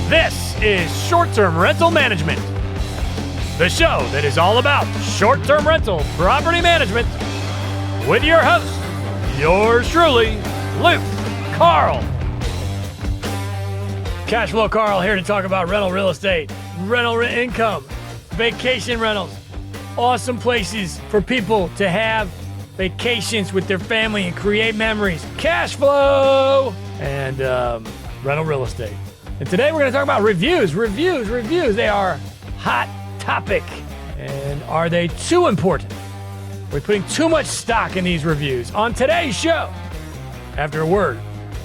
This is Short-Term Rental Management, the show that is all about short-term rental property management with your host, yours truly, Luke Carl. Cashflow Carl here to talk about rental real estate, rental income, vacation rentals, awesome places for people to have vacations with their family and create memories, cash flow, and rental real estate. And today we're going to talk about reviews. They are hot topic. And are they too important? We're putting too much stock in these reviews. On today's show, after a word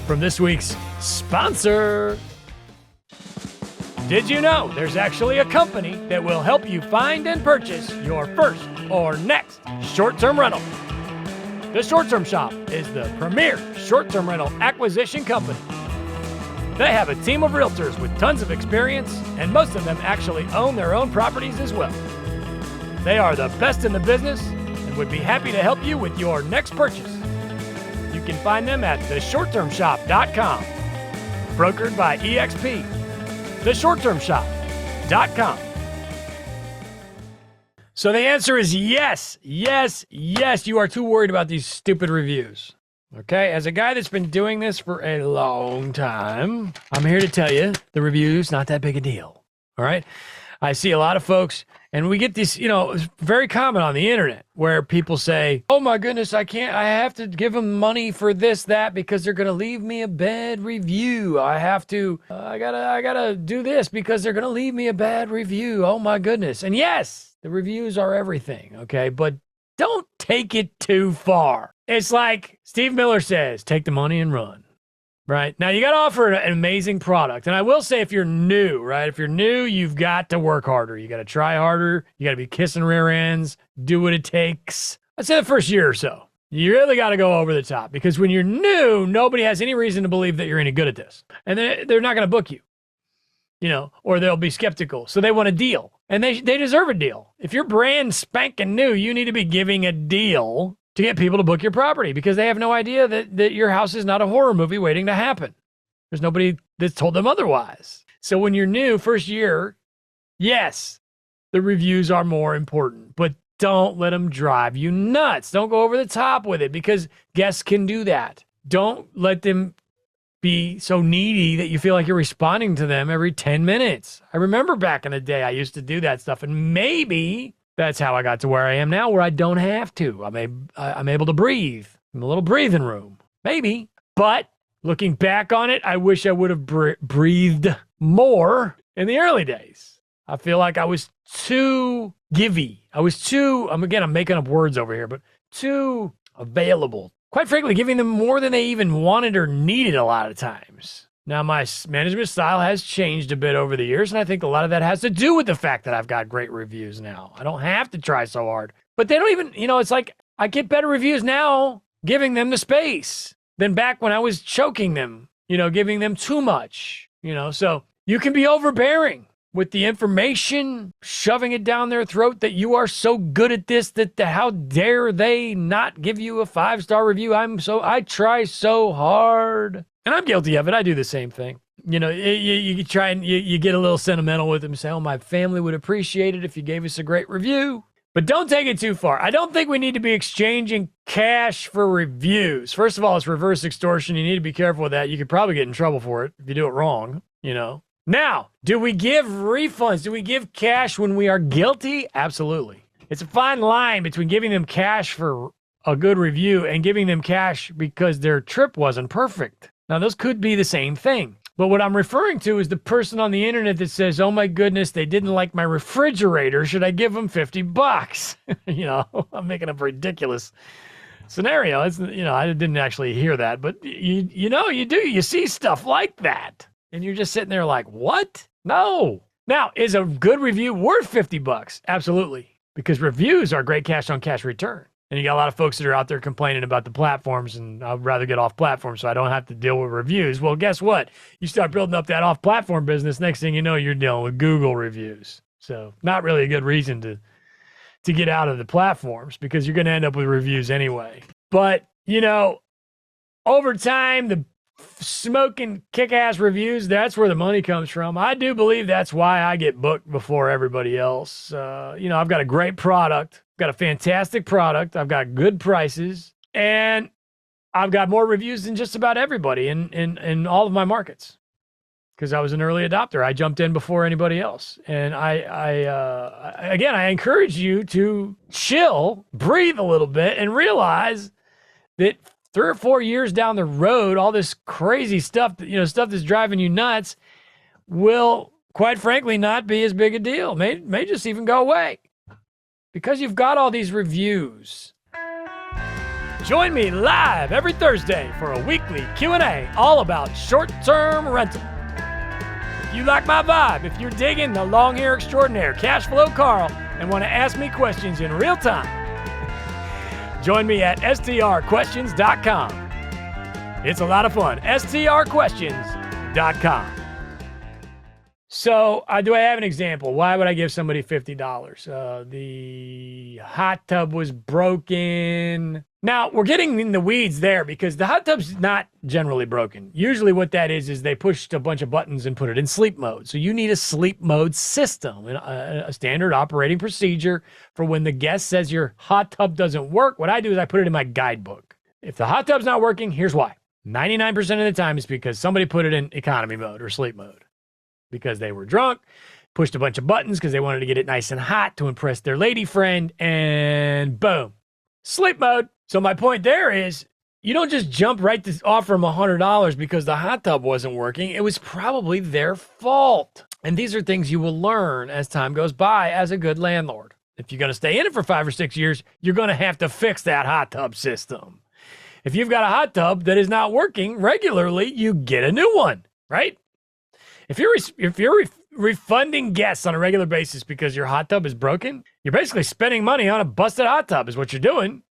from this week's sponsor. Did you know there's actually a company that will help you find and purchase your first or next short-term rental? The Short-Term Shop is the premier short-term rental acquisition company. They have a team of realtors with tons of experience, and most of them actually own their own properties as well. They are the best in the business and would be happy to help you with your next purchase. You can find them at theshorttermshop.com, brokered by EXP. Theshorttermshop.com. So the answer is yes. You are too worried about these stupid reviews. Okay, as a guy that's been doing this for a long time, I'm here to tell you the review's not that big a deal. All right, I see a lot of folks, and we get this, it's very common on the internet where people say, "Oh my goodness, I have to give them money for this, that, because they're gonna leave me a bad review. I gotta do this because they're gonna leave me a bad review. Oh my goodness." And yes, the reviews are everything. Okay, but don't take it too far. It's like Steve Miller says, take the money and run, right? Now, you got to offer an amazing product. And I will say, if you're new, right? If you're new, you've got to work harder. You got to try harder. You got to be kissing rear ends, do what it takes. I'd say the first year or so. You really got to go over the top, because when you're new, nobody has any reason to believe that you're any good at this. And they're not going to book you, or they'll be skeptical. So they want a deal, and they deserve a deal. If you're brand spanking new, you need to be giving a deal to get people to book your property, because they have no idea that your house is not a horror movie waiting to happen. There's nobody that's told them otherwise. So when you're new, first year, yes, the reviews are more important, but don't let them drive you nuts. Don't go over the top with it, because guests can do that. Don't let them be so needy that you feel like you're responding to them every 10 minutes. I remember back in the day, I used to do that stuff, and maybe that's how I got to where I am now, where I don't have to. I'm able to breathe. I'm a little breathing room. Maybe. But looking back on it, I wish I would have breathed more in the early days. I feel like I was too givey. I'm making up words over here, but too available. Quite frankly, giving them more than they even wanted or needed a lot of times. Now, my management style has changed a bit over the years, and I think a lot of that has to do with the fact that I've got great reviews now. I don't have to try so hard. But they don't even, it's like I get better reviews now giving them the space than back when I was choking them, giving them too much, So you can be overbearing with the information, shoving it down their throat that you are so good at this that how dare they not give you a 5-star review? I try so hard. And I'm guilty of it. I do the same thing. You try and you get a little sentimental with them, say, "Oh, my family would appreciate it if you gave us a great review." But don't take it too far. I don't think we need to be exchanging cash for reviews. First of all, it's reverse extortion. You need to be careful with that. You could probably get in trouble for it if you do it wrong, Now, do we give refunds? Do we give cash when we are guilty? Absolutely. It's a fine line between giving them cash for a good review and giving them cash because their trip wasn't perfect. Now, those could be the same thing. But what I'm referring to is the person on the internet that says, "Oh my goodness, they didn't like my refrigerator. Should I give them $50? I'm making up a ridiculous scenario. It's, I didn't actually hear that, but you do. You see stuff like that. And you're just sitting there like, what? No. Now, is a good review worth $50? Absolutely. Because reviews are great cash on cash return. And you got a lot of folks that are out there complaining about the platforms, and I'd rather get off platform so I don't have to deal with reviews. Well, guess what? You start building up that off-platform business, next thing you know, you're dealing with Google reviews. So not really a good reason to get out of the platforms, because you're going to end up with reviews anyway. But, over time, the smoking kick-ass reviews, that's where the money comes from. I do believe that's why I get booked before everybody else. I've got a great product, got a fantastic product, I've got good prices, and I've got more reviews than just about everybody in all of my markets. Because I was an early adopter. I jumped in before anybody else. And I encourage you to chill, breathe a little bit, and realize that 3 or 4 years down the road, all this crazy stuff, stuff that's driving you nuts, will, quite frankly, not be as big a deal. May just even go away. Because you've got all these reviews. Join me live every Thursday for a weekly Q&A all about short-term rental. If you like my vibe, if you're digging the long hair extraordinaire, Cash Flow Carl, and want to ask me questions in real time, join me at strquestions.com. It's a lot of fun. strquestions.com. So, do I have an example? Why would I give somebody $50? The hot tub was broken. Now, we're getting in the weeds there because the hot tub's not generally broken. Usually what that is they pushed a bunch of buttons and put it in sleep mode. So you need a sleep mode system, a standard operating procedure for when the guest says your hot tub doesn't work. What I do is I put it in my guidebook. If the hot tub's not working, here's why. 99% of the time it's because somebody put it in economy mode or sleep mode. Because they were drunk, pushed a bunch of buttons because they wanted to get it nice and hot to impress their lady friend, and boom, sleep mode. So my point there is, you don't just jump right to offer them $100 because the hot tub wasn't working. It was probably their fault. And these are things you will learn as time goes by as a good landlord. If you're going to stay in it for 5 or 6 years, you're going to have to fix that hot tub system. If you've got a hot tub that is not working regularly, you get a new one, right? If you're refunding guests on a regular basis because your hot tub is broken, you're basically spending money on a busted hot tub is what you're doing.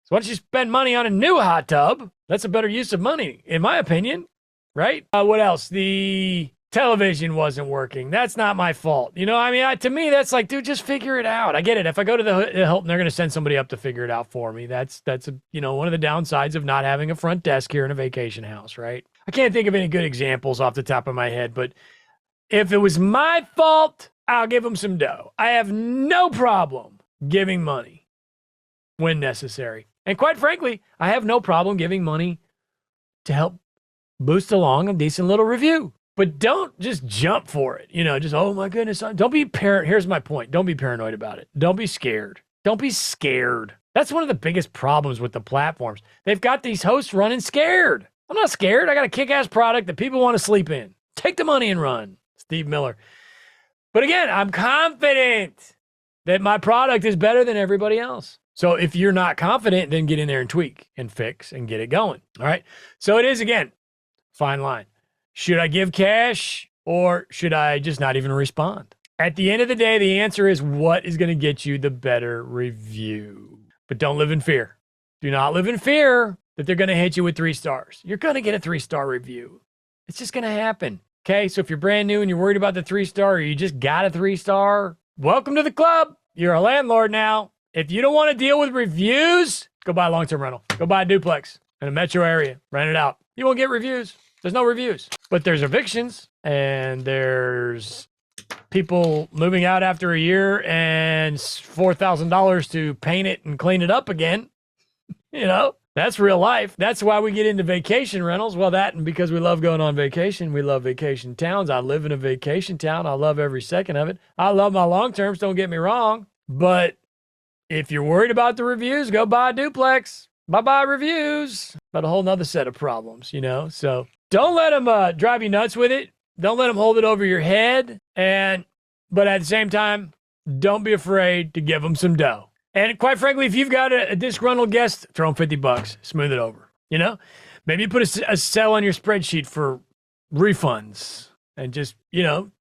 So why don't you spend money on a new hot tub? That's a better use of money, in my opinion, right? What else? The television wasn't working. That's not my fault. To me, that's like, dude, just figure it out. I get it. If I go to the Hilton, they're going to send somebody up to figure it out for me. That's one of the downsides of not having a front desk here in a vacation house, right? I can't think of any good examples off the top of my head, but if it was my fault, I'll give them some dough. I have no problem giving money when necessary. And quite frankly, I have no problem giving money to help boost along a decent little review. But don't just jump for it. Oh my goodness. Don't be Here's my point. Don't be paranoid about it. Don't be scared. Don't be scared. That's one of the biggest problems with the platforms. They've got these hosts running scared. I'm not scared. I got a kick-ass product that people want to sleep in. Take the money and run. Steve Miller. But again, I'm confident that my product is better than everybody else. So if you're not confident, then get in there and tweak and fix and get it going. All right. So it is, again, fine line. Should I give cash or should I just not even respond? At the end of the day, the answer is what is going to get you the better review. But don't live in fear. Do not live in fear that they're going to hit you with 3 stars. You're going to get a 3-star review. It's just going to happen. Okay, so if you're brand new and you're worried about the 3-star or you just got a 3-star, welcome to the club. You're a landlord now. If you don't want to deal with reviews, go buy a long-term rental. Go buy a duplex in a metro area. Rent it out. You won't get reviews. There's no reviews. But there's evictions and there's people moving out after a year and $4,000 to paint it and clean it up again. That's real life. That's why we get into vacation rentals. Well, that and because we love going on vacation. We love vacation towns. I live in a vacation town. I love every second of it. I love my long terms. Don't get me wrong. But if you're worried about the reviews, go buy a duplex. Bye-bye reviews. But a whole nother set of problems, So don't let them drive you nuts with it. Don't let them hold it over your head. But at the same time, don't be afraid to give them some dough. And quite frankly, if you've got a disgruntled guest, throw them $50, smooth it over. Maybe you put a cell on your spreadsheet for refunds and just,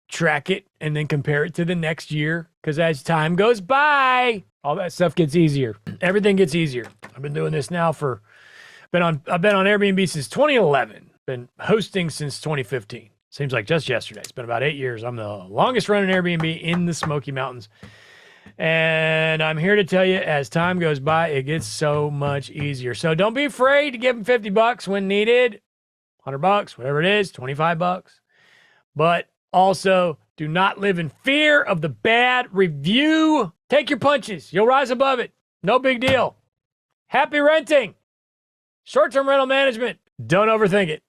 track it and then compare it to the next year. Because as time goes by, all that stuff gets easier. Everything gets easier. I've been doing this now I've been on Airbnb since 2011. Been hosting since 2015. Seems like just yesterday. It's been about 8 years. I'm the longest running Airbnb in the Smoky Mountains. And I'm here to tell you, as time goes by, it gets so much easier. So don't be afraid to give them $50 when needed. $100, whatever it is, $25. But also, do not live in fear of the bad review. Take your punches. You'll rise above it. No big deal. Happy renting. Short-term rental management. Don't overthink it.